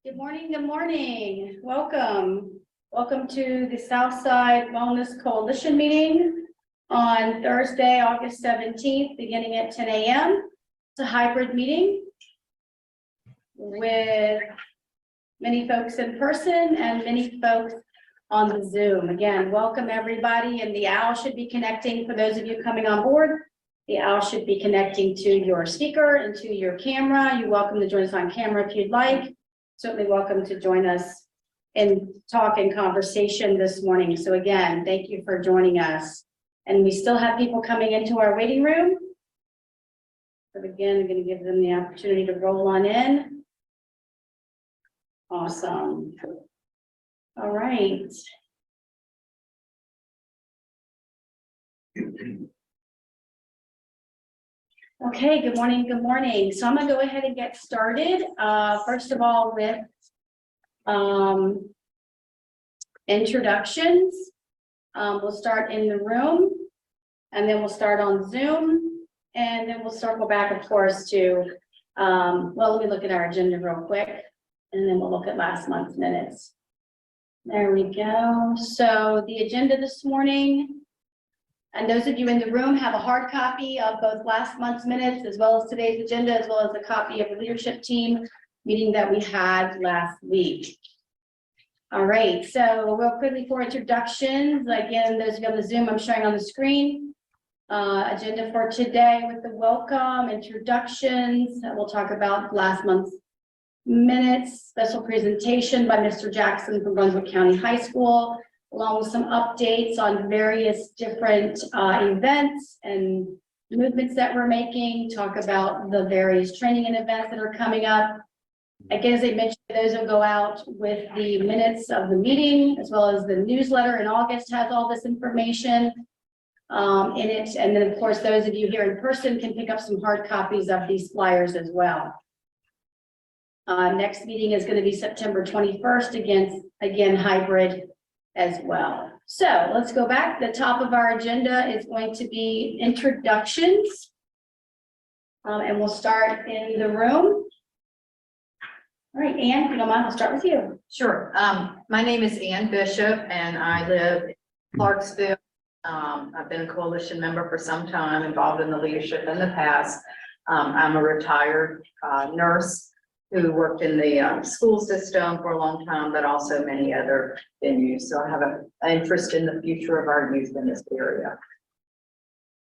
Good morning, good morning. Welcome. Welcome to the Southside Wellness Coalition meeting on Thursday, August 17th, beginning at 10 a.m. It's a hybrid meeting with many folks in person and many folks on the Zoom. Again, welcome everybody, and the owl should be connecting for those of you coming on board. The owl should be connecting to your speaker and to your camera. You're welcome to join us on camera if you'd like. Certainly welcome to join us in talk and conversation this morning. So again, thank you for joining us. And we still have people coming into our waiting room. But again, I'm going to give them the opportunity to roll on in. Awesome. All right. Okay, good morning, good morning. So I'm gonna go ahead and get started. First of all, with introductions. We'll start in the room, and then we'll start on Zoom, and then we'll circle back, of course, to, well, let me look at our agenda real quick, and then we'll look at last month's minutes. There we go. So the agenda this morning, and those of you in the room have a hard copy of both last month's minutes as well as today's agenda, as well as a copy of the leadership team meeting that we had last week. All right, so real quickly for introductions, again, those of you on the Zoom, I'm showing on the screen. Agenda for today with the welcome, introductions. We'll talk about last month's minutes, special presentation by Mr. Jackson from Brunswick County High School, along with some updates on various different events and movements that we're making, talk about the various training and events that are coming up. Again, as I mentioned, those will go out with the minutes of the meeting, as well as the newsletter in August has all this information in it. And then, of course, those of you here in person can pick up some hard copies of these flyers as well. Next meeting is going to be September 21st, again, hybrid as well. So let's go back. The top of our agenda is going to be introductions. And we'll start in the room. All right, Ann, if you don't mind, I'll start with you. Sure. My name is Ann Bishop, and I live in Clarksville. I've been a coalition member for some time, involved in the leadership in the past. I'm a retired nurse who worked in the school system for a long time, but also many other venues. So I have an interest in the future of our youth in this area.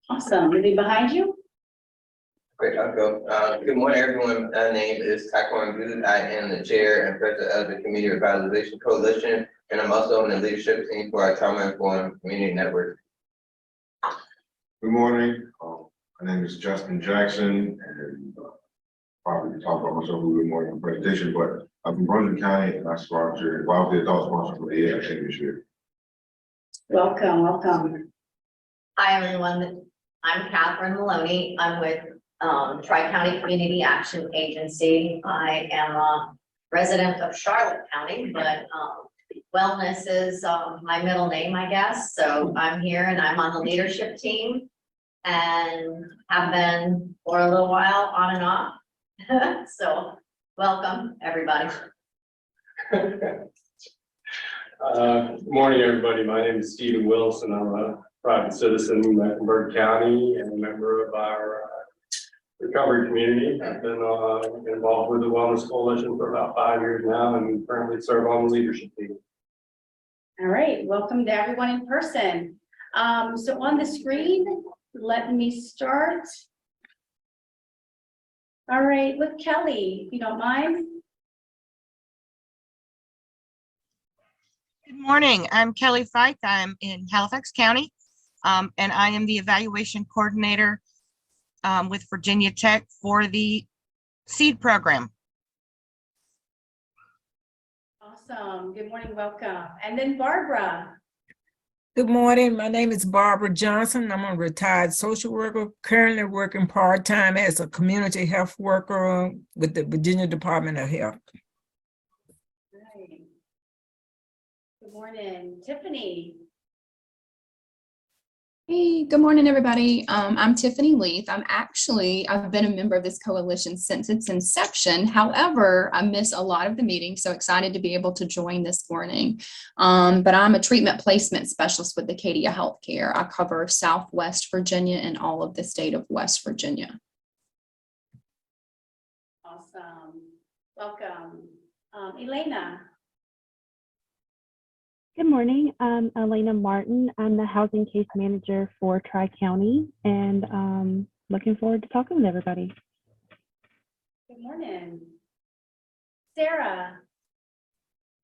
Awesome. Moving behind you. Great, I'll go. Good morning, everyone. My name is Taquan Good. I am the chair and president of the Community Revitalization Coalition, and I'm also on the leadership team for our Trauma Informed Community Network. Good morning. My name is Justin Jackson, and probably talk about myself a little bit more in the presentation, but I'm from Brunswick County, and I sponsor, well, I was the adult sponsor for the AFC this year. Welcome, welcome. Hi, everyone. I'm Catherine Maloney. I'm with Tri-County Community Action Agency. I am a resident of Charlotte County, but wellness is my middle name, I guess. So I'm here and I'm on the leadership team and have been for a little while on and off. So welcome, everybody. Good morning, everybody. My name is Stephen Wilson. I'm a private citizen in Mecklenburg County and a member of our recovery community. I've been involved with the Wellness Coalition for about 5 years now and currently serve on the leadership team. All right, welcome to everyone in person. So on the screen, let me start. All right, with Kelly, if you don't mind. Good morning. I'm Kelly Fike. I'm in Halifax County, and I am the evaluation coordinator with Virginia Tech for the SEED program. Awesome. Good morning. Welcome. And then Barbara. Good morning. My name is Barbara Johnson. I'm a retired social worker, currently working part-time as a community health worker with the Virginia Department of Health. Right. Good morning. Tiffany. Hey, good morning, everybody. I'm Tiffany Leith. I've been a member of this coalition since its inception. However, I miss a lot of the meetings, so excited to be able to join this morning. But I'm a treatment placement specialist with Acadia Healthcare. I cover Southwest Virginia and all of the state of West Virginia. Awesome. Welcome. Elena. Good morning. I'm Elena Martin. I'm the housing case manager for Tri-County and looking forward to talking with everybody. Good morning. Sarah.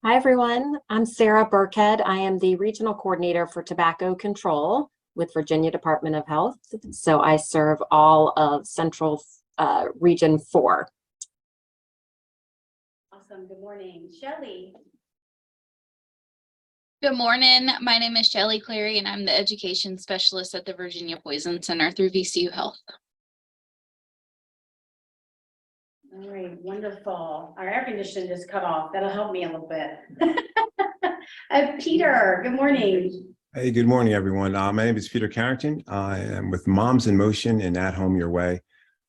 Hi, everyone. I'm Sarah Burkhead. I am the Regional Coordinator for Tobacco Control with Virginia Department of Health. So I serve all of Central Region 4. Awesome. Good morning. Shelley. Good morning. My name is Shelley Cleary, and I'm the Education Specialist at the Virginia Poison Center through VCU Health. All right, wonderful. Our air conditioning just cut off. That'll help me a little bit. Peter, good morning. Hey, good morning, everyone. My name is Peter Carrington. I am with Moms in Motion and At Home Your Way.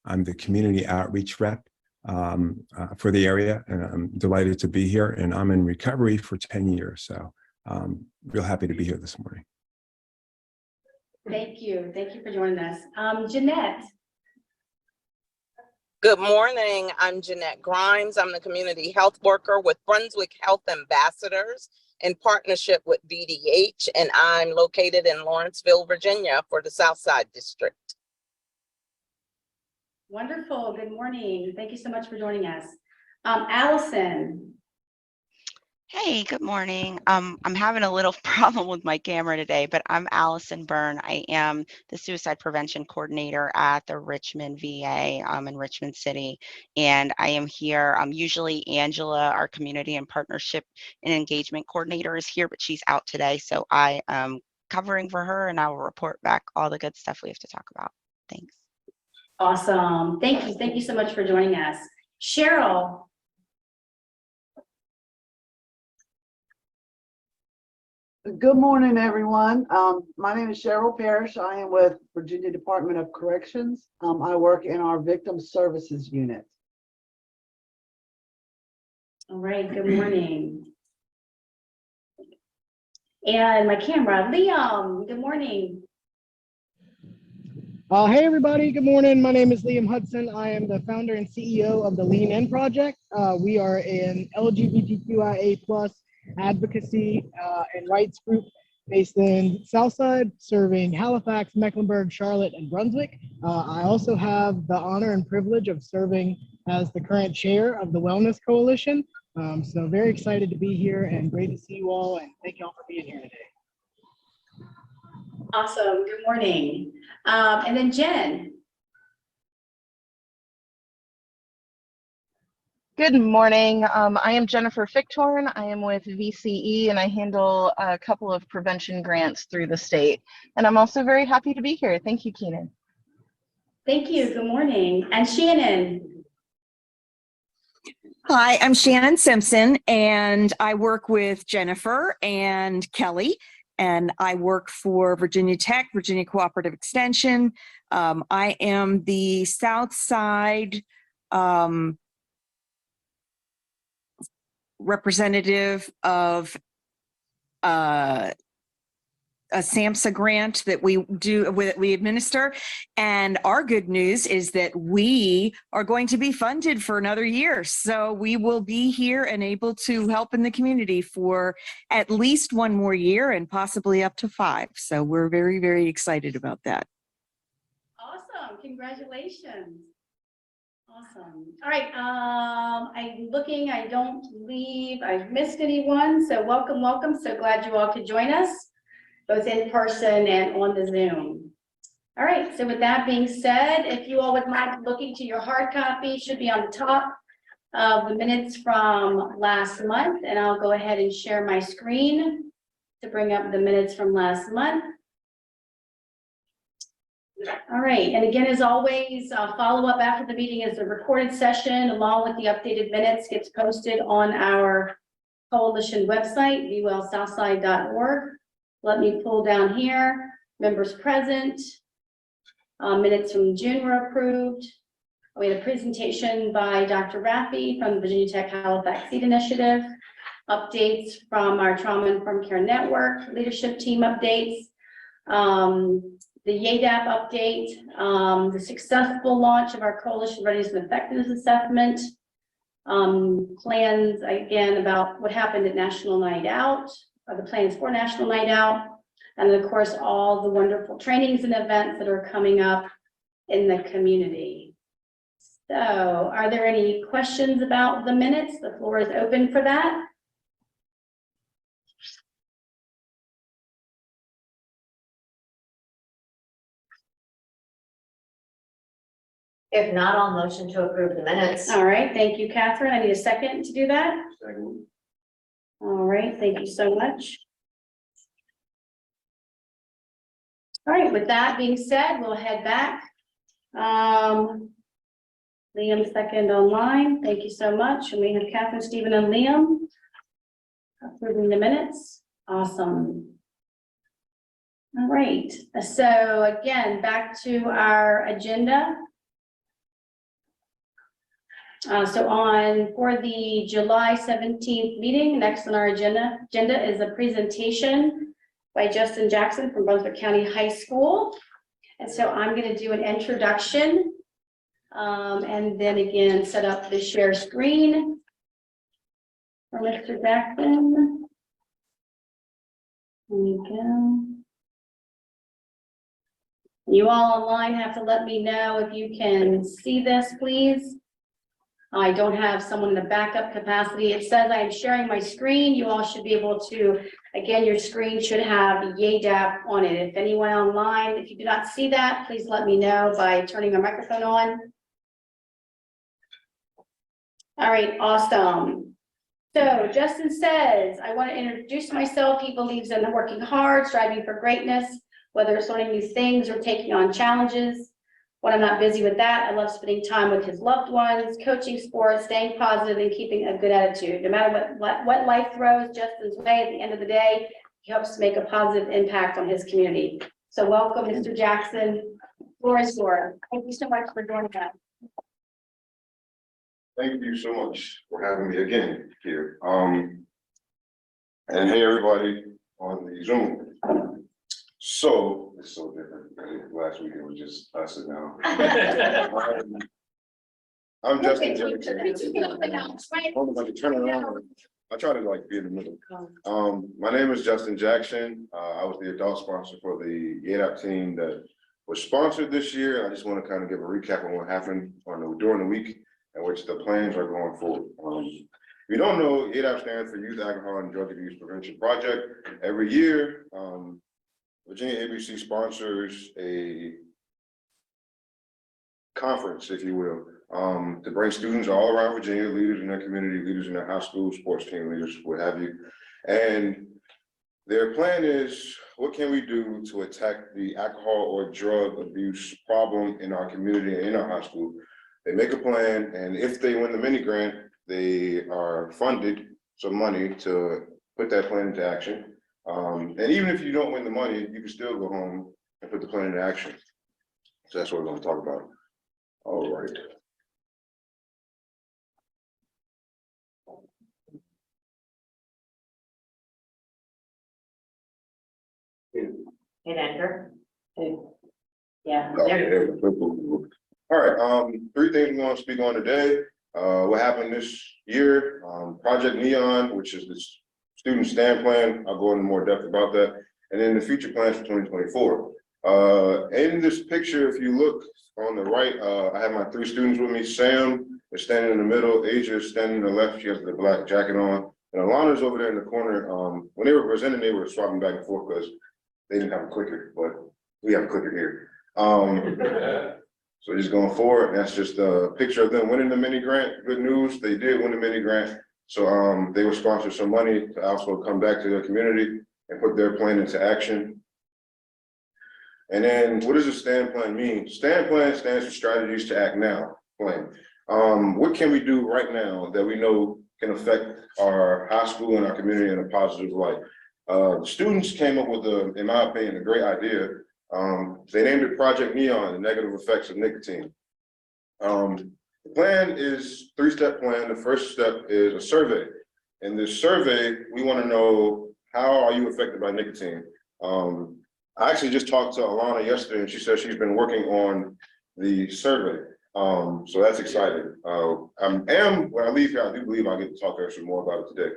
I'm the community outreach rep for the area, and I'm delighted to be here. And I'm in recovery for 10 years, so real happy to be here this morning. Thank you. Thank you for joining us. Jeanette. Good morning. I'm Jeanette Grimes. I'm the community health worker with Brunswick Health Ambassadors in partnership with VDH, and I'm located in Lawrenceville, Virginia for the Southside district. Wonderful. Good morning. Thank you so much for joining us. Allison. Hey, good morning. I'm having a little problem with my camera today, but I'm Allison Byrne. I am the Suicide Prevention Coordinator at the Richmond VA in Richmond City. And I am here. Usually Angela, our Community and Partnership and Engagement Coordinator, is here, but she's out today. So I am covering for her, and I will report back all the good stuff we have to talk about. Thanks. Awesome. Thank you. Thank you so much for joining us. Cheryl. Good morning, everyone. My name is Cheryl Parrish. I am with Virginia Department of Corrections. I work in our Victim Services Unit. All right, good morning. And my camera, Liam, good morning. Hey everybody, good morning. My name is Liam Hudson. I am the founder and CEO of the Lean In Project. We are an LGBTQIA+ advocacy and rights group based in Southside, serving Halifax, Mecklenburg, Charlotte, and Brunswick. I also have the honor and privilege of serving as the current chair of the Wellness Coalition. So very excited to be here and great to see you all, and thank you all for being here today. Awesome, good morning. And then Jen. Good morning. I am Jennifer Fichtorn. I am with VCE and I handle a couple of prevention grants through the state. And I'm also very happy to be here. Thank you, Keenan. Thank you, good morning. And Shannon. Hi, I'm Shannon Simpson, and I work with Jennifer and Kelly, and I work for Virginia Tech, Virginia Cooperative Extension. I am the Southside representative of a SAMHSA grant that we administer. And our good news is that we are going to be funded for another year. So we will be here and able to help in the community for at least one more year and possibly up to 5. So we're very, very excited about that. Awesome, congratulations. Awesome. All right, I'm looking, I don't believe I've missed anyone. So welcome, welcome. So glad you all could join us, both in person and on the Zoom. All right, so with that being said, if you all would mind looking to your hard copy, should be on the top of the minutes from last month. And I'll go ahead and share my screen to bring up the minutes from last month. All right, and again, as always, follow up after the meeting is a recorded session along with the updated minutes gets posted on our coalition website, vwellsouthside.org. Let me pull down here. members present. Minutes from June were approved. We had a presentation by Dr. Raffi from the Virginia Tech Halifax Seed Initiative. Updates from our Trauma Informed Care Network, leadership team updates. The YADAP update, the successful launch of our Coalition Readiness and Effectiveness Assessment. Plans again about what happened at National Night Out, or the plans for National Night Out. And then of course, all the wonderful trainings and events that are coming up in the community. So are there any questions about the minutes? The floor is open for that. If not, I'll motion to approve the minutes. All right, thank you, Catherine. I need a second to do that. Second. All right, thank you so much. All right, with that being said, we'll head back. Liam second online. Thank you so much. And we have Catherine, Stephen, and Liam approving the minutes. Awesome. All right, so again, back to our agenda. For the July 17th meeting, next on our agenda is a presentation by Justin Jackson from Brunswick County High School. And so I'm going to do an introduction and then again set up the share screen for Mr. Jackson. There we go. You all online have to let me know if you can see this, please. I don't have someone in a backup capacity. It says I am sharing my screen. You all should be able to, again, your screen should have YADAP on it. If anyone online, if you do not see that, please let me know by turning your microphone on. All right, awesome. So Justin says, I want to introduce myself. He believes in working hard, striving for greatness, whether it's learning new things or taking on challenges. When I'm not busy with that, I love spending time with his loved ones, coaching sports, staying positive, and keeping a good attitude. No matter what life throws Justin's way, at the end of the day, he hopes to make a positive impact on his community. So welcome, Mr. Jackson. Floor is yours. Thank you so much for joining us. Thank you so much for having me again here. And hey, everybody on the Zoom. So it's so different. Last week it was just us and now. I'm Justin Jackson. Hold on, I can turn it around. I try to like be in the middle. My name is Justin Jackson. I was the adult sponsor for the YADAP team that was sponsored this year. I just want to kind of give a recap on what happened during the week and which the plans are going forward. If you don't know, YADAP stands for Youth Alcohol and Drug Abuse Prevention Project. Every year, Virginia ABC sponsors a conference, if you will, to bring students all around Virginia, leaders in their community, leaders in their high school, sports team leaders, what have you. And their plan is, what can we do to attack the alcohol or drug abuse problem in our community and in our high school? They make a plan, and if they win the mini grant, they are funded some money to put that plan into action. And even if you don't win the money, you can still go home and put the plan into action. So that's what we're going to talk about. All right. Hit enter. Yeah. All right. 3 things we want to speak on today. What happened this year? Project Neon, which is this student stand plan. I'll go into more depth about that. And then the future plans for 2024. In this picture, if you look on the right, I have my 3 students with me. Sam is standing in the middle. Asia is standing to the left. She has the black jacket on. And Alana's over there in the corner. When they were presenting, they were swapping back and forth because they didn't have a clicker, but we have a clicker here. So just going forward, that's just a picture of them winning the mini grant. Good news, they did win the mini grant. So they were sponsored some money to also come back to their community and put their plan into action. And then what does a stand plan mean? Stand plan stands for strategies to act now plan. What can we do right now that we know can affect our high school and our community in a positive light? Students came up with, in my opinion, a great idea They named it Project Neon, the negative effects of nicotine. The plan is three-step plan. The first step is a survey. In this survey, we want to know, how are you affected by nicotine? I actually just talked to Alana yesterday, and she said she's been working on the survey. So that's exciting. And when I leave here, I do believe I'll get to talk to her some more about it today.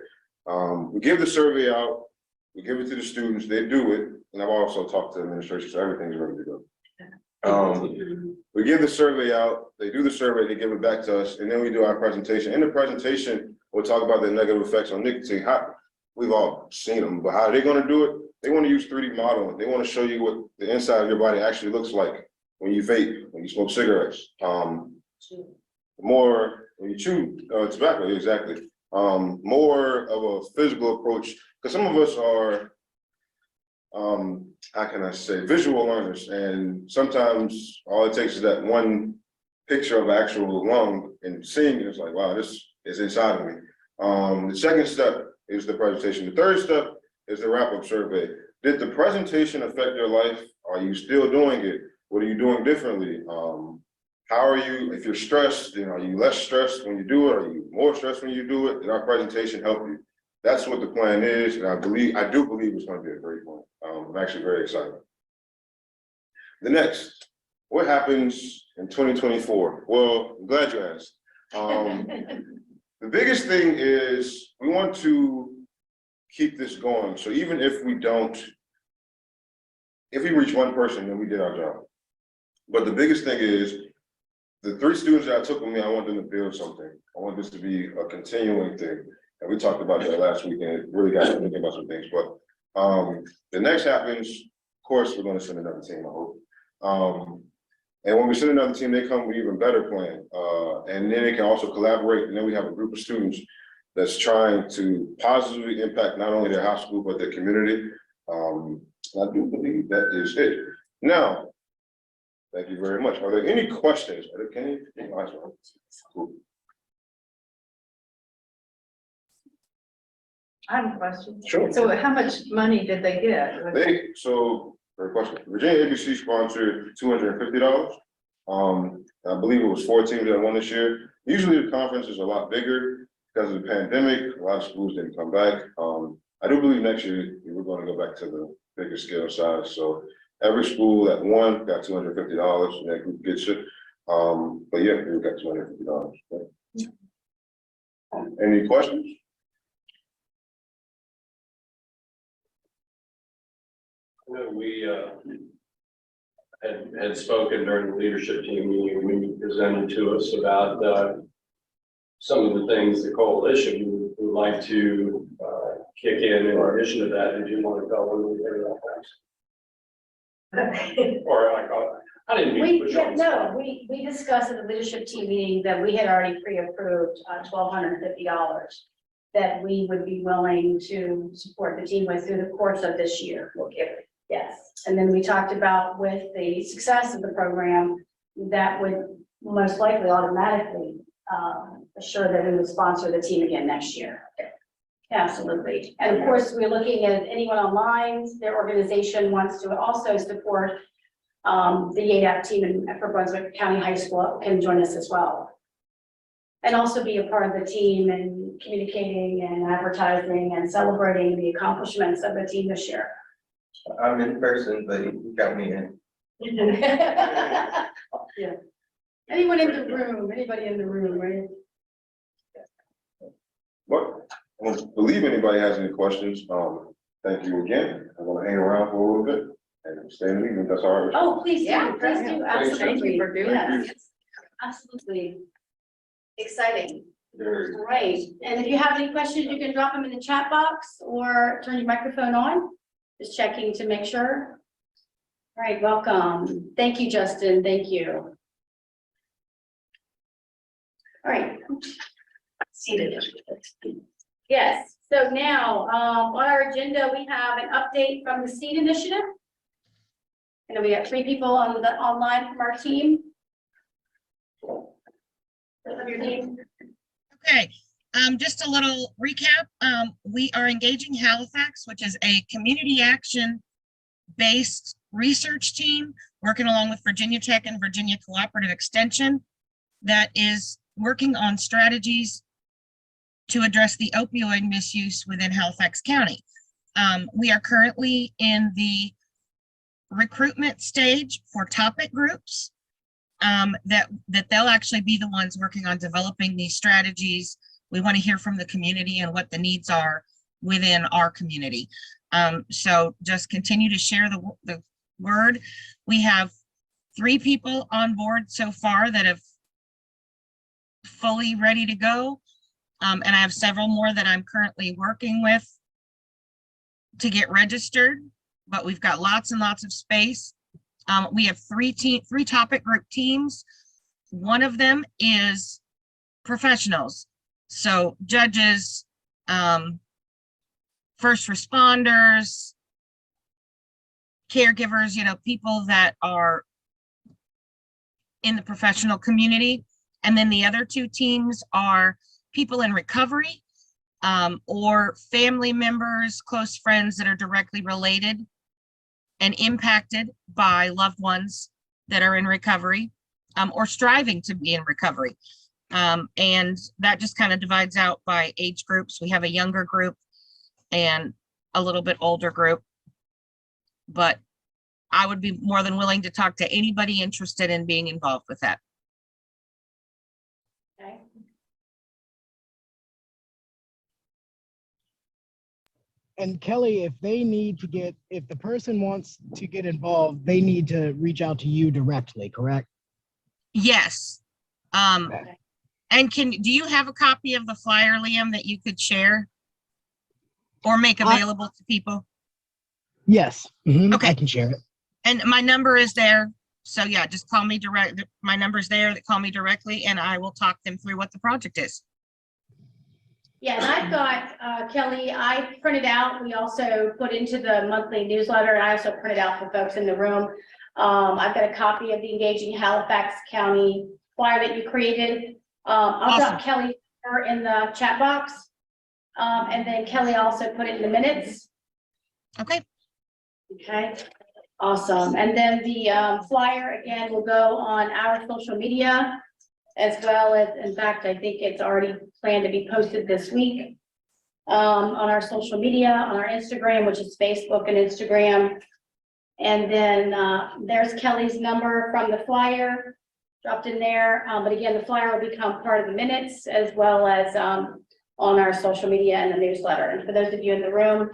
We give the survey out, we give it to the students, they do it, and I've also talked to the administration, so everything's ready to go. We give the survey out, they do the survey, they give it back to us, and then we do our presentation. In the presentation, we'll talk about the negative effects on nicotine. We've all seen them, but how are they gonna do it? They wanna use 3D modeling. They wanna show you what the inside of your body actually looks like when you vape, when you smoke cigarettes. More when you chew tobacco, exactly. More of a physical approach, because some of us are, how can I say, visual learners, and sometimes all it takes is that one picture of actual lung and seeing it, it's like, wow, this is inside of me. The second step is the presentation. The third step is the wrap-up survey. Did the presentation affect your life? Are you still doing it? What are you doing differently? How are you, if you're stressed, then are you less stressed when you do it? Are you more stressed when you do it? Did our presentation help you? That's what the plan is, and I do believe it's going to be a great one. I'm actually very excited. The next, what happens in 2024? Well, I'm glad you asked. The biggest thing is we want to keep this going. So even if we reach one person, then we did our job. But the biggest thing is the 3 students that I took with me, I want them to build something. I want this to be a continuing thing. And we talked about that last week, and it really got me thinking about some things. But the next happens, of course, we're going to send another team, I hope. And when we send another team, they come with an even better plan. And then they can also collaborate. And then we have a group of students that's trying to positively impact not only their high school, but their community. I do believe that is it. Now, thank you very much. Are there any questions? Cool. I have a question. Sure. So how much money did they get? Great question. Virginia ABC sponsored $250. I believe it was 4 teams that won this year. Usually the conference is a lot bigger because of the pandemic. A lot of schools didn't come back. I do believe next year we're going to go back to the bigger scale size. So every school that won got $250, and that group gets it. But yeah, we got $250. Any questions? We had spoken during the leadership team meeting when you presented to us about some of the things the coalition would like to kick in addition to that. Did you want to tell them anything about that? Or I didn't mean to push on the spot. We discussed at the leadership team meeting that we had already pre-approved $1,250 that we would be willing to support the team with through the course of this year. We'll give it. Yes, and then we talked about with the success of the program, that would most likely automatically assure that we would sponsor the team again next year. Absolutely. And of course, we're looking at anyone online, their organization wants to also support the ADAP team for Brunswick County High School can join us as well. And also be a part of the team and communicating and advertising and celebrating the accomplishments of the team this year. I'm in person, but you got me in. Yeah. Anyone in the room, anybody in the room, right? Well, I don't believe anybody has any questions. Thank you again. I'm gonna hang around for a little bit and stay in the meeting. That's all right. Oh, please do, please do, absolutely. Thank you for doing Yes, that. absolutely. Exciting. Very good. Great. And if you have any questions, you can drop them in the chat box or turn your microphone on. Just checking to make sure. All right, welcome. Thank you, Justin. Thank you. All right. Seated. Yes, so now on our agenda, we have an update from the SEED initiative. And we have 3 people on the online from our team. Your name? Okay, just a little recap. We are engaging Halifax, which is a community action based research team working along with Virginia Tech and Virginia Cooperative Extension that is working on strategies to address the opioid misuse within Halifax County. We are currently in the recruitment stage for topic groups that they'll actually be the ones working on developing these strategies. We want to hear from the community and what the needs are within our community. So just continue to share the word. We have 3 people on board so far that have fully ready to go. And I have several more that I'm currently working with to get registered, but we've got lots and lots of space. We have 3 topic group teams. One of them is professionals. So judges, first responders, caregivers, people that are in the professional community. And then the other 2 teams are people in recovery or family members, close friends that are directly related and impacted by loved ones that are in recovery or striving to be in recovery. And that just kind of divides out by age groups. We have a younger group and a little bit older group, but I would be more than willing to talk to anybody interested in being involved with that. Okay. And Kelly, if the person wants to get involved, they need to reach out to you directly, correct? Yes. And do you have a copy of the flyer, Liam, that you could share or make available to people? Yes. Okay. I can share it. And my number is there. So yeah, just call me direct. My number's there. That call me directly and I will talk them through what the project is. Yeah, and I've got, Kelly, I printed out, we also put into the monthly newsletter, and I also printed out for folks in the room. I've got a copy of the Engaging Halifax County flyer that you created. I'll drop Kelly in the chat box. And then Kelly also put it in the minutes. Okay. Okay, awesome. And then the flyer, again, will go on our social media, as well as, in fact, I think it's already planned to be posted this week on our social media, on our Instagram, which is Facebook and Instagram. And then there's Kelly's number from the flyer dropped in there. But again, the flyer will become part of the minutes as well as on our social media and the newsletter. And for those of you in the room,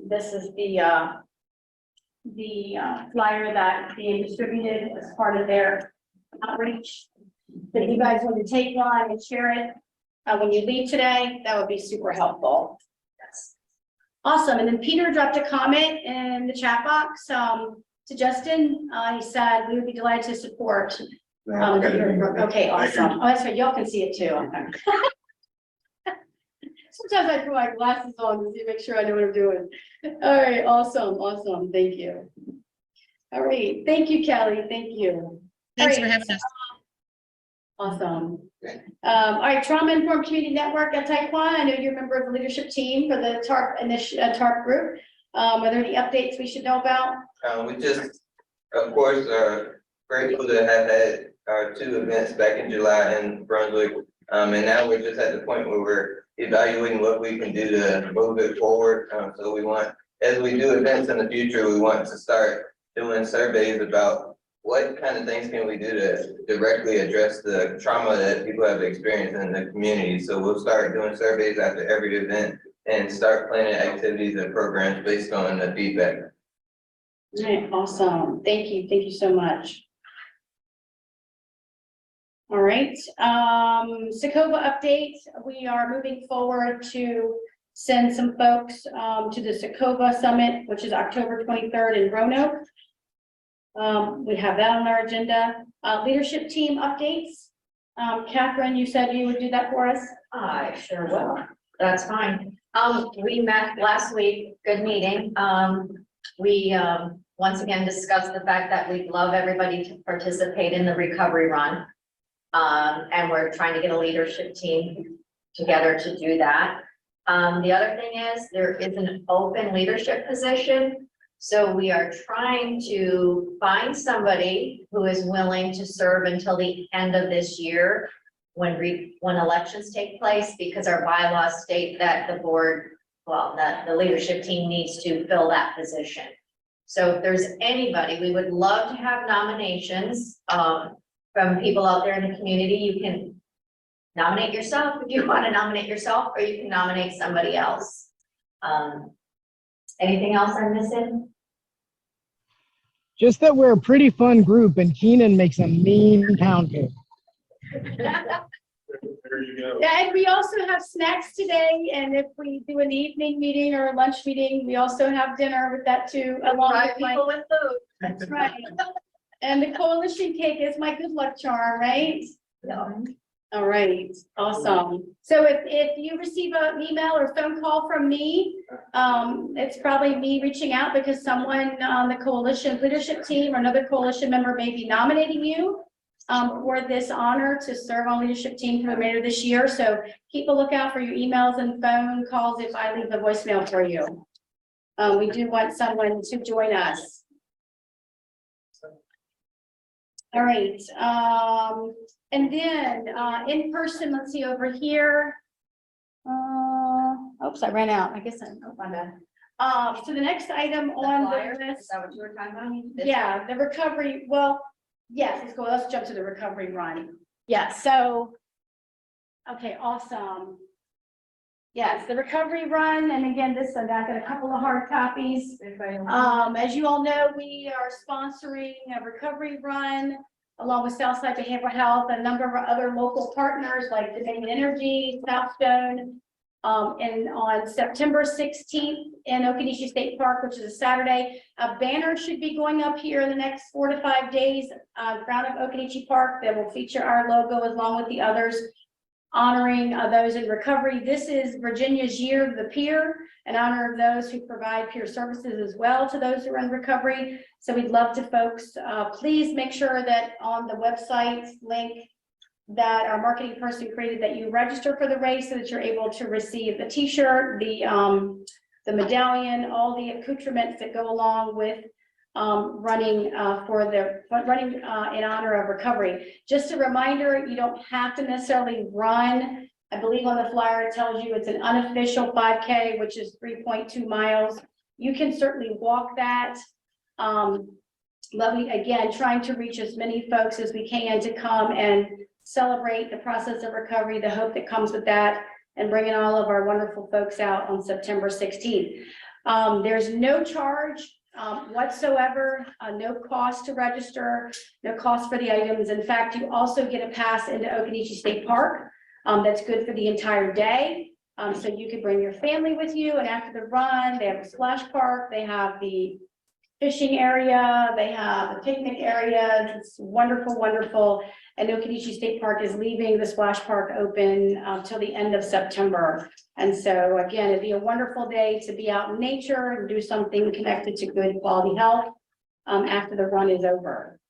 this is the flyer that's being distributed as part of their outreach. So if you guys want to take one and share it when you leave today, that would be super helpful. Yes. Awesome. And then Peter dropped a comment in the chat box to Justin. He said we would be delighted to support. Okay, awesome. Oh, that's right. Y'all can see it too. Sometimes I put my glasses on to make sure I know what I'm doing. All right, awesome, awesome. Thank you. All right, thank you, Kelly. Thank you. Thanks for having us. Awesome. All right, Trauma Informed Community Network at Taekwondo. I know you're a member of the leadership team for the TARP group. Are there any updates we should know about? We just, of course, grateful to have had our 2 events back in July in Brunswick. And now we're just at the point where we're evaluating what we can do to move it forward. So we want, as we do events in the future, we want to start doing surveys about what kind of things can we do to directly address the trauma that people have experienced in the community. So we'll start doing surveys after every event and start planning activities and programs based on the feedback. All right, awesome. Thank you so much. All right, Socoba update. We are moving forward to send some folks to the Socoba Summit, which is October 23rd in Roanoke. We have that on our agenda. Leadership team updates. Catherine, you said you would do that for us? I sure will. That's fine. We met last week, good meeting. We once again discussed the fact that we'd love everybody to participate in the recovery run. And we're trying to get a leadership team together to do that. The other thing is there is an open leadership position So we are trying to find somebody who is willing to serve until the end of this year when elections take place, because our bylaws state that the board, well, that the leadership team needs to fill that position. So if there's anybody, we would love to have nominations from people out there in the community. You can nominate yourself if you want to nominate yourself, or you can nominate somebody else. Anything else I'm missing? Just that we're a pretty fun group and Keenan makes a mean pound cake. There you go. Yeah, and we also have snacks today, and if we do an evening meeting or a lunch meeting, we also have dinner with that too, along with People with food. That's right. And the coalition cake is my good luck charm, right? Yeah. All right, awesome. So if you receive an email or phone call from me, it's probably me reaching out because someone on the coalition leadership team or another coalition member may be nominating you for this honor to serve on leadership team for the remainder of this year. So keep a lookout for your emails and phone calls if I leave a voicemail for you. We do want someone to join us. All right, and then in person, let's see over here. Oops, I ran out. I guess oh, my bad. So the next item on the list. Is that what you were talking about? Yeah, the recovery. Well, yes, let's go. Let's jump to the recovery run. Yeah, so okay, awesome. Yes, the recovery run, and again, this I got a couple of hard copies. As you all know, we are sponsoring a recovery run along with Southside Behavioral Health, a number of other local partners like Dominion Energy, Southstone, and on September 16th in Occoneechee State Park, which is a Saturday. A banner should be going up here in the next 4 to 5 days, around of Occoneechee Park, that will feature our logo along with the others, honoring those in recovery. This is Virginia's Year of the Peer, in honor of those who provide peer services as well to those who are in recovery. So we'd love to folks, please make sure that on the website link that our marketing person created, that you register for the race so that you're able to receive the t-shirt, the medallion, all the accoutrements that go along with running in honor of recovery. Just a reminder, you don't have to necessarily run. I believe on the flyer it tells you it's an unofficial 5K, which is 3.2 miles. You can certainly walk that. But we, again, trying to reach as many folks as we can to come and celebrate the process of recovery, the hope that comes with that, and bringing all of our wonderful folks out on September 16th. There's no charge whatsoever, no cost to register, no cost for the items. In fact, you also get a pass into Occoneechee State Park that's good for the entire day. So you could bring your family with you, and after the run, they have a splash park, they have the fishing area, they have a picnic area. It's wonderful, wonderful. And Occoneechee State Park is leaving the splash park open till the end of September. And so again, it'd be a wonderful day to be out in nature and do something connected to good quality health after the run is over.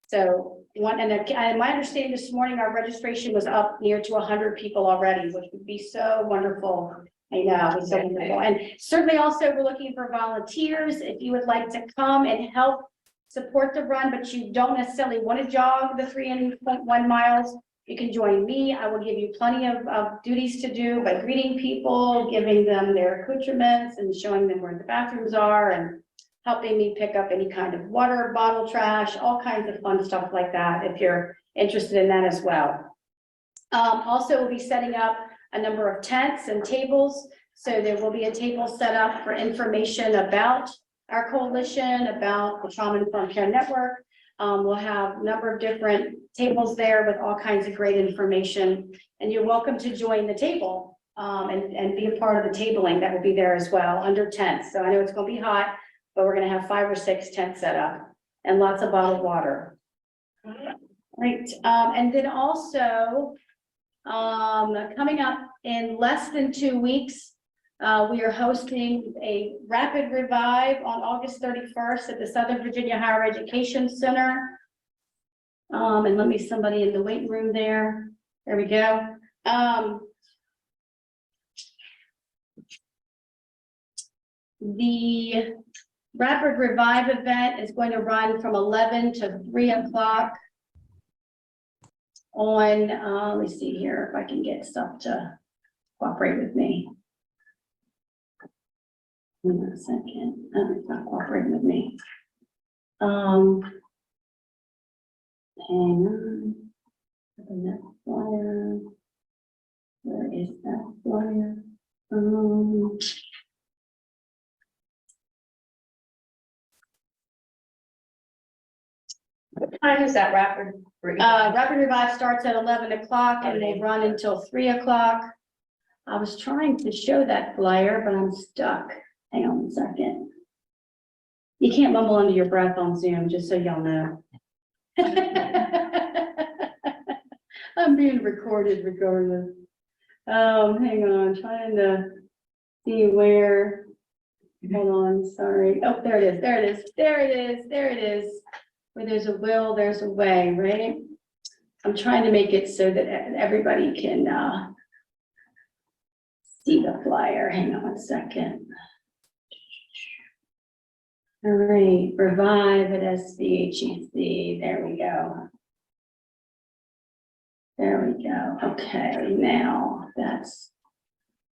So and my understanding this morning, our registration was up near to 100 people already, which would be so wonderful. I know, it's so wonderful. And certainly also we're looking for volunteers. If you would like to come and help support the run, but you don't necessarily want to jog the 3.1 miles, you can join me. I will give you plenty of duties to do by greeting people, giving them their accoutrements and showing them where the bathrooms are, and helping me pick up any kind of water bottle trash, all kinds of fun stuff like that, if you're interested in that as well. Also, we'll be setting up a number of tents and tables. So there will be a table set up for information about our coalition, about the Trauma-Informed Care Network. We'll have a number of different tables there with all kinds of great information. And you're welcome to join the table and be a part of the tabling that will be there as well under tents. So I know it's going to be hot, but we're going to have 5 or 6 tents set up and lots of bottled water. Right. And then also coming up in less than 2 weeks, we are hosting a rapid revive on August 31st at the Southern Virginia Higher Education Center. And let me somebody in the waiting room there. There we go. Rapid Revive event is going to run from 11 to 3 o'clock on, let me see here if I can get stuff to cooperate with me. Hang on a second. Oh, it's not cooperating with me. Hang on. Open that flyer. Where is that flyer? What time is that rapid? Rapid Revive starts at 11 o'clock and will run until 3 o'clock. I was trying to show that flyer, but I'm stuck. Hang on a second. You can't mumble under your breath on Zoom, just so y'all know. I'm being recorded regardless. Hang on, trying to see where. Hold on, sorry. Oh, there it is, there it is, there it is, there it is. Where there's a will, there's a way, right? I'm trying to make it so that everybody can see the flyer. Hang on a second. All right, Revive at SBHEC. There we go. There we go. Okay, now that's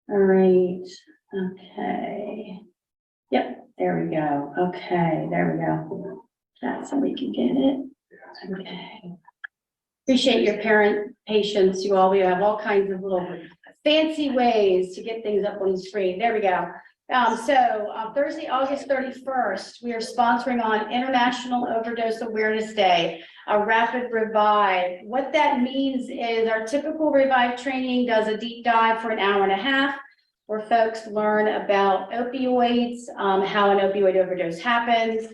all right. Okay. Yep, there we go. Okay, there we go. That's how we can get it. Okay. Appreciate your parent patience, you all. We have all kinds of little fancy ways to get things up on the screen. There we go. Thursday, August 31st, we are sponsoring on International Overdose Awareness Day, a rapid revive. What that means is our typical revive training does a deep dive for an hour and a half, where folks learn about opioids, how an opioid overdose happens,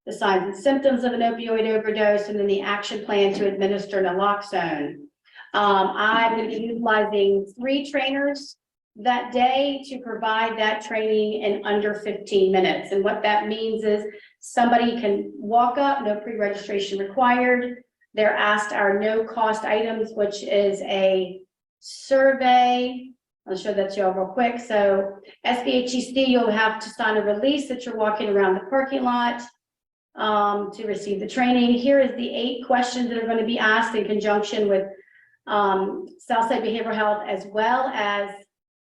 the signs and symptoms of an opioid overdose, and then the action plan to administer naloxone. I'm going to be utilizing 3 trainers that day to provide that training in under 15 minutes. And what that means is somebody can walk up, no pre-registration required. They're asked our no-cost items, which is a survey. I'll show that to you all real quick. So SBHEC, you'll have to sign a release that you're walking around the parking lot to receive the training. Here is the 8 questions that are going to be asked in conjunction with Southside Behavioral Health, as well as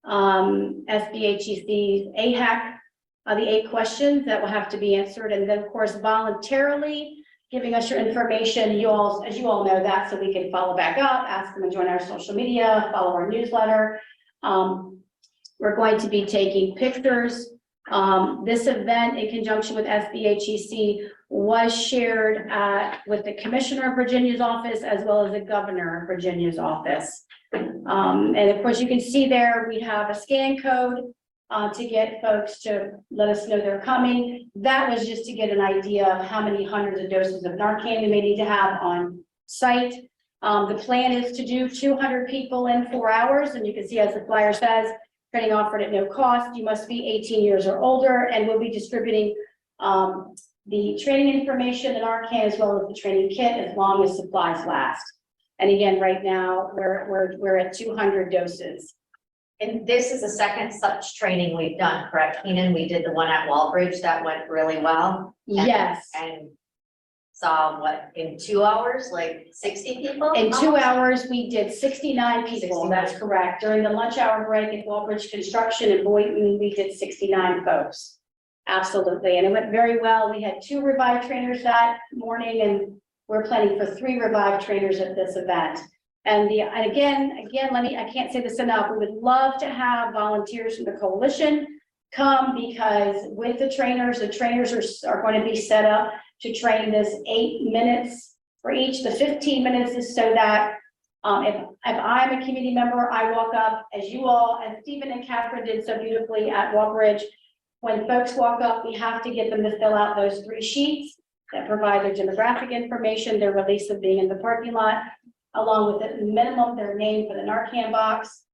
SBHEC's AHAC, the 8 questions that will have to be answered. And then of course, voluntarily giving us your information, as you all know that, so we can follow back up, ask them to join our social media, follow our newsletter. We're going to be taking pictures. This event in conjunction with SBHEC was shared with the Commissioner of Virginia's office, as well as the Governor of Virginia's office. And of course, you can see there, we have a scan code to get folks to let us know they're coming. That was just to get an idea of how many hundreds of doses of Narcan we may need to have on site. The plan is to do 200 people in 4 hours. And you can see, as the flyer says, training offered at no cost. You must be 18 years or older, and we'll be distributing the training information in Narcan, as well as the training kit, as long as supplies last. And again, right now we're at 200 doses. And this is the second such training we've done, correct, Keenan? We did the one at Walbridge that went really well. Yes. And saw what, in 2 hours, like 60 people? In 2 hours, we did 69 people. 69. That's correct. During the lunch hour break at Walbridge Construction in Boynton, we did 69 folks. Absolutely. And it went very well. We had 2 Revive trainers that morning, and we're planning for 3 Revive trainers at this event. And again, I can't say this enough. We would love to have volunteers from the coalition come, because with the trainers are going to be set up to train this 8 minutes for each. The 15 minutes is so that if I'm a community member, I walk up, as you all, and Stephen and Catherine did so beautifully at Walbridge. When folks walk up, we have to get them to fill out those 3 sheets that provide their demographic information, their release of being in the parking lot, along with the minimum, their name for the Narcan box.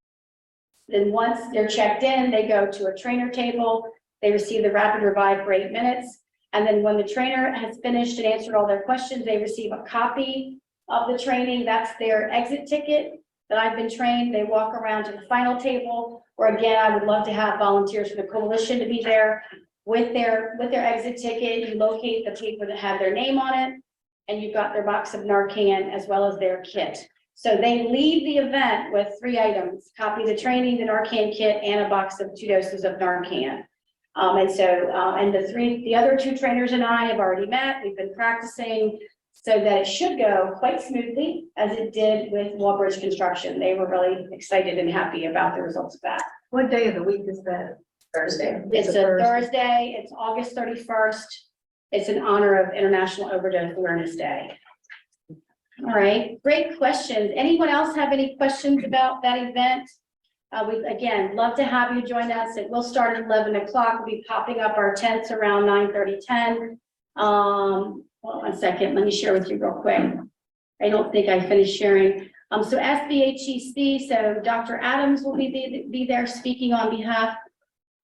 Then once they're checked in, they go to a trainer table. They receive the Rapid Revive for 8 minutes. And then when the trainer has finished and answered all their questions, they receive a copy of the training. That's their exit ticket that I've been trained. They walk around to the final table, where again, I would love to have volunteers from the coalition to be there. With their exit ticket, you locate the people that have their name on it, and you've got their box of Narcan as well as their kit. So they leave the event with 3 items: copy of the training, the Narcan kit, and a box of 2 doses of Narcan. And the other 2 trainers and I have already met. We've been practicing so that it should go quite smoothly, as it did with Wallbridge Construction. They were really excited and happy about the results of that. What day of the week is that? Thursday. It's a Thursday. It's August 31st. It's in honor of International Overdose Awareness Day. All right, great questions. Anyone else have any questions about that event? We, again, love to have you join us. It will start at 11 o'clock. We'll be popping up our tents around 9:30, 10. Hold on 1 second. Let me share with you real quick. I don't think I finished sharing. So SBHEC, so Dr. Adams will be there speaking on behalf,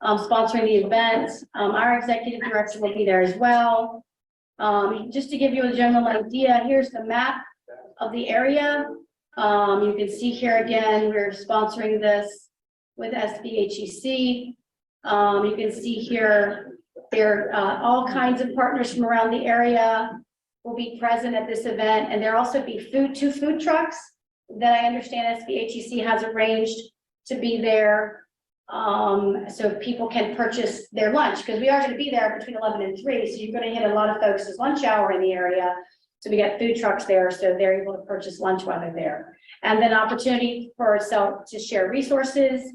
sponsoring the event. Our executive director will be there as well. Just to give you a general idea, here's the map of the area. You can see here again, we're sponsoring this with SBHEC. You can see here, there are all kinds of partners from around the area will be present at this event, and there also be 2 food trucks that I understand SBHEC has arranged to be there. So people can purchase their lunch, because we are going to be there between 11 and 3. So you're going to hit a lot of folks' lunch hour in the area. So we got food trucks there, so they're able to purchase lunch while they're there. And then opportunity for itself to share resources,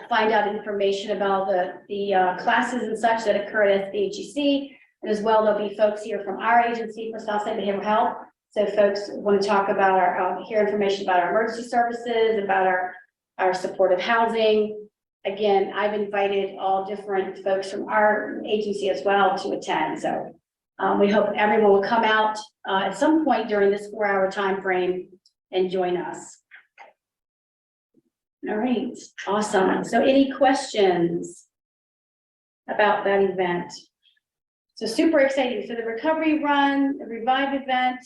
find out information about the classes and such that occur at SBHEC. And as well, there'll be folks here from our agency for Southside Behavioral Health. So folks want to talk about our, hear information about our emergency services, about our supportive housing. Again, I've invited all different folks from our agency as well to attend. So we hope everyone will come out at some point during this 4-hour time frame and join us. All right, awesome. So any questions about that event? So super exciting. So the recovery run, the Revive event,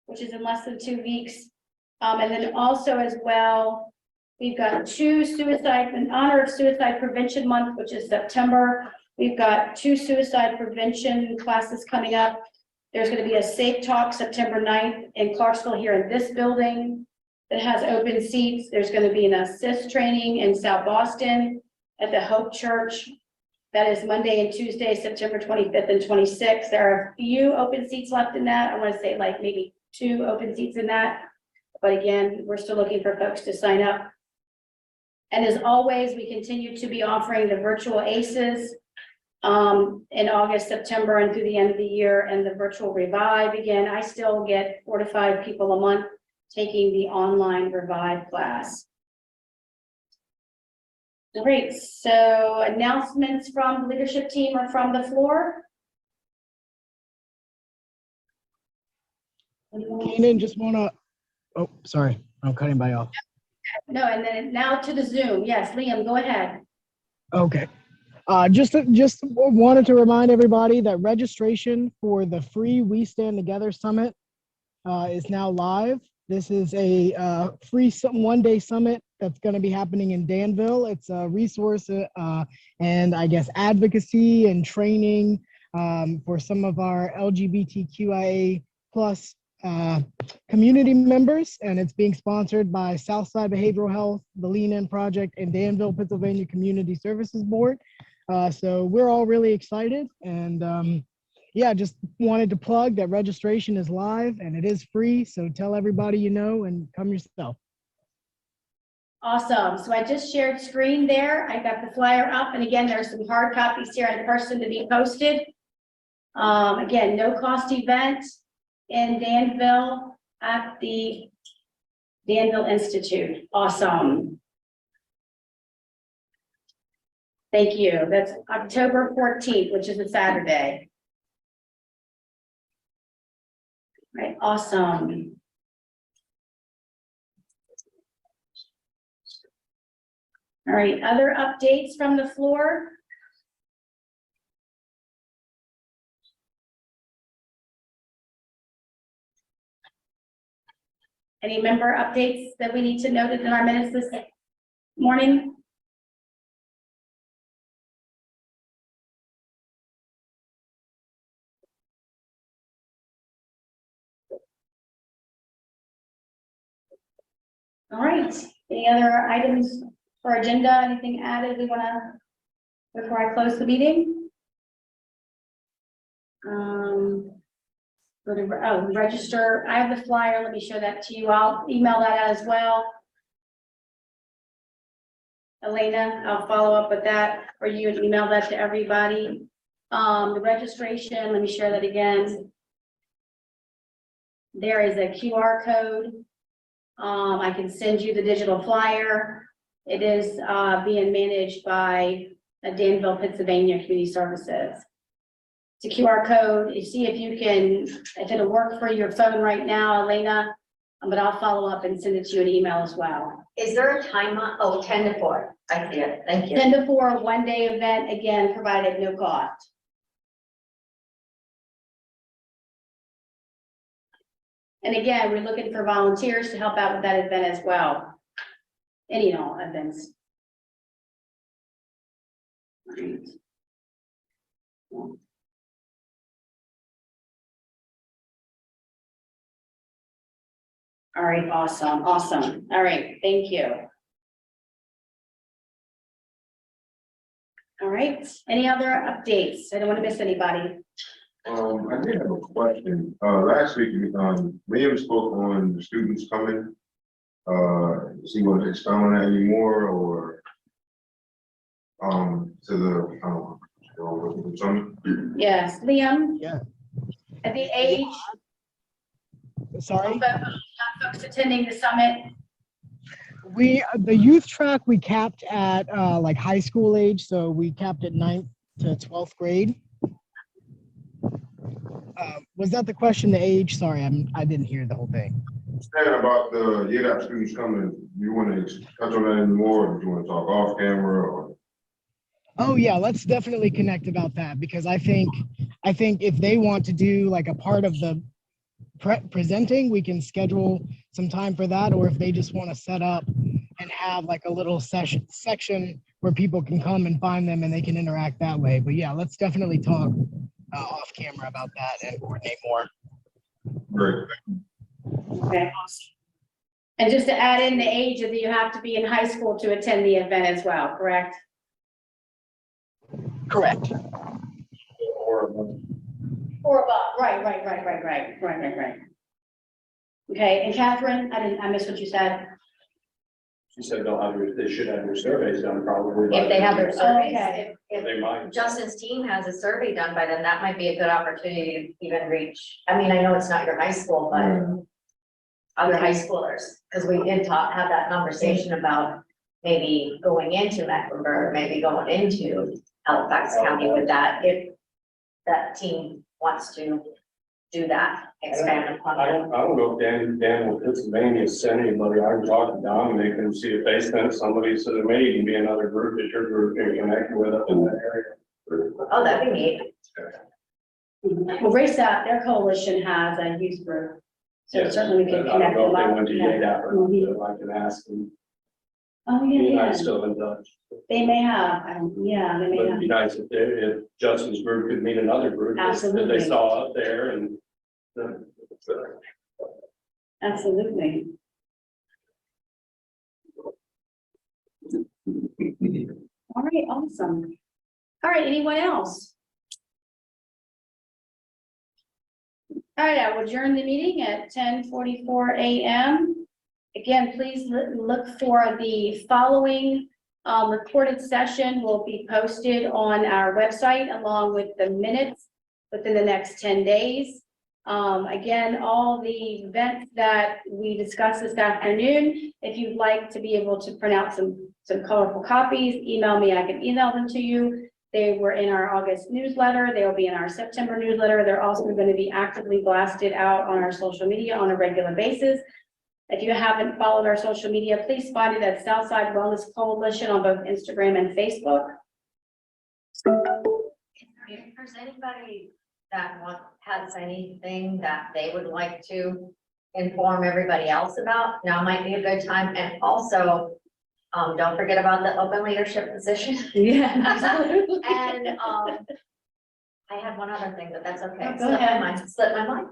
which is in less than 2 weeks. And then also as well, we've got 2 suicide, in honor of Suicide Prevention Month, which is September. We've got 2 suicide prevention classes coming up. There's going to be a Safe Talk September 9th in Clarksville here in this building that has open seats. There's going to be an assist training in South Boston at the Hope Church. That is Monday and Tuesday, September 25th and 26th. There are a few open seats left in that. I want to say like maybe 2 open seats in that. But again, we're still looking for folks to sign up. And as always, we continue to be offering the virtual ACEs in August, September, and through the end of the year, and the virtual Revive. Again, I still get 4 to 5 people a month taking the online Revive class. Great, so announcements from the leadership team or from the floor? Keenan, just wanna, oh, sorry, I'm cutting by off. No, and then now to the Zoom. Yes, Liam, go ahead. Okay. Just wanted to remind everybody that registration for the free We Stand Together Summit is now live. This is a free one-day summit that's going to be happening in Danville. It's a resource and I guess advocacy and training for some of our LGBTQIA plus community members, and it's being sponsored by Southside Behavioral Health, the Lean In Project, and Danville, Pennsylvania Community Services Board. So we're all really excited, and yeah, just wanted to plug that registration is live and it is free. So tell everybody you know and come yourself. Awesome. So I just shared screen there. I got the flyer up, and again, there's some hard copies here in person to be posted. Again, no cost event in Danville at the Danville Institute. Awesome. Thank you. That's October 14th, which is a Saturday. Right, awesome. All right, other updates from the floor? Any member updates that we need to note in our minutes this morning? All right, any other items for agenda, anything added we wanna, before I close the meeting? Go to, register, I have the flyer, let me show that to you, I'll email that out as well. Elena, I'll follow up with that, or you would email that to everybody. The registration, let me share that again. There is a QR code. I can send you the digital flyer. It is being managed by Danville, Pennsylvania Community Services. It's a QR code. You see if you can, if it'll work for your phone right now, Elena, but I'll follow up and send it to you an email as well. Is there a time on, oh, 10 to 4, I see it, thank you. 10 to 4, one-day event, again, provided at no cost. And again, we're looking for volunteers to help out with that event as well. Any and all events. Right. All right, awesome, awesome. All right, thank you. All right, any other updates? I don't want to miss anybody. I did have a question. Last week, Liam spoke on the students coming. Is he going to expound on that anymore, or to the summit? Yes, Liam, Yeah. at the age Sorry? of folks attending the summit. The youth track, we capped at like high school age. So we capped at 9th to 12th grade. Was that the question, the age? Sorry, I didn't hear the whole thing. Saying about the YDAP students coming, you want to touch on that anymore, or do you want to talk off camera, or? Oh yeah, let's definitely connect about that, because I think if they want to do like a part of the presenting, we can schedule some time for that, or if they just want to set up and have like a little section where people can come and find them and they can interact that way. But yeah, let's definitely talk off camera about that and coordinate more. Great. Okay. And just to add in the age that you have to be in high school to attend the event as well, correct? Correct. Or above, right. Okay, and Catherine, I missed what you said. she said they should have their surveys done probably. by If they have their then. surveys, Okay. They might. Justin's team has a survey done by them, that might be a good opportunity to even reach, I mean, I know it's not your high school, but other high schoolers, because we did have that conversation about maybe going into Mecklenburg, maybe going into Halifax County with that, if that team wants to do that, expand upon I that. don't know if Dan will Pennsylvania sent anybody. I can talk to Dominic and see if they sent somebody, so there may even be another group that your group can connect with up in that area. Oh, that'd be neat. Well, RACEAP, their coalition has a youth group, so Yes, certainly we can I don't connect know them if they up. went to YDAP or not, but I can ask them. Oh, He and I yeah. still in touch. They may have, yeah, they But may it'd have. be nice if Justin's group could meet another group that Absolutely. they saw up there and. Absolutely. All right, awesome. All right, anyone else? All right, I will adjourn the meeting at 10:44 a.m. Again, please look for the following recorded session will be posted on our website along with the minutes within the next 10 days. Again, all the events that we discussed this afternoon, if you'd like to be able to print out some colorful copies, email me, I can email them to you. They were in our August newsletter. They'll be in our September newsletter. They're also going to be actively blasted out on our social media on a regular basis. If you haven't followed our social media, please find it at Southside Wellness Coalition on both Instagram and Facebook. If there's anybody that has anything that they would like to inform everybody else about, now might be a good time. And also, don't forget about the open leadership position. Yeah, absolutely. And I had one other thing, but that's okay. Oh, go ahead. Slipped my mind.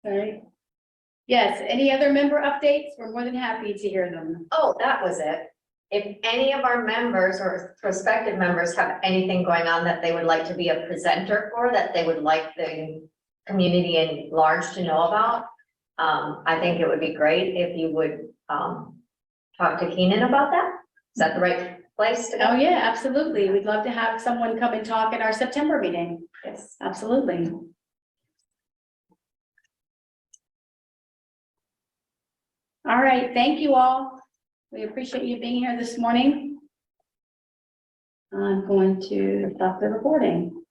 All right. Yes, any other member updates? We're more than happy to hear them. Oh, that was it. If any of our members or prospective members have anything going on that they would like to be a presenter for, that they would like the community in large to know about, I think it would be great if you would talk to Keenan about that. Is that the right place to go? Oh, yeah, absolutely. We'd love to have someone come and talk at our September meeting. Yes. Absolutely. All right, thank you all. We appreciate you being here this morning. I'm going to stop the recording.